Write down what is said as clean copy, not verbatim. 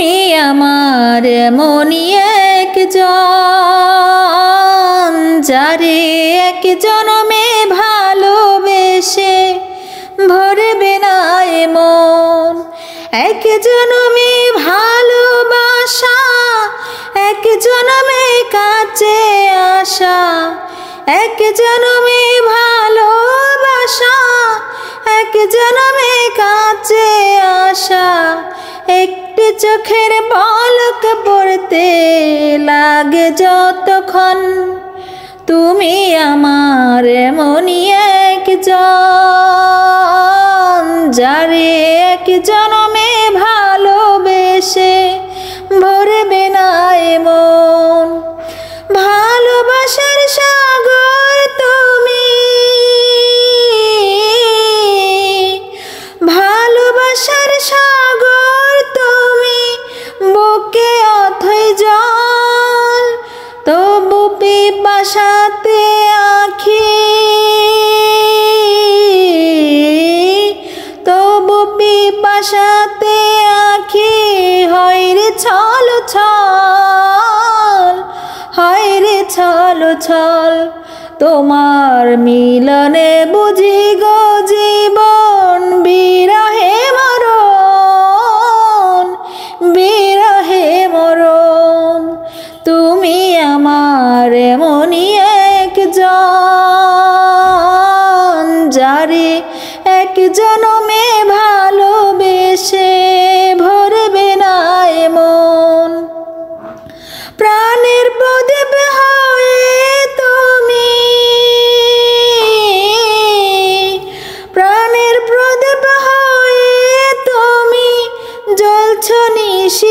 তুমি আমার এমনই একজন, যারে এক জনমে ভালোবেসে ভরবে না এ মন। এক জনমে ভালোবাসা, এক জনমে কাছে আসা, এক জনমে ভালোবাসা, এক জনমে কাছে আসা। একটি চোখের পলক পড়তে লাগে যতক্ষণ, তুমি আমার এমনই একজন, যারে এক জনমে ভালোবেসে ভরবে না এ মন। ভালোবাসার সাগর তুমি, ভালোবাসার সাগর তুমি, বুকে অথই জল, তবু পিপাসাতে আঁখি, তবু পিপাসাতে আঁখি হয় রে ছল ছল, হয় রে ছল ছল। তোমার মিলনে বুঝি গো জীবন, বিরহে মরণ, বিরহে মরণ। তুমি আমার এমনই একজন, যারে এক জনমে ভালোবেসে ভরবে না এ মন। প্রাণের প্রদীপ হয়ে তুমি, প্রাণের প্রদীপ হয়ে তুমি জ্বলছ নিশি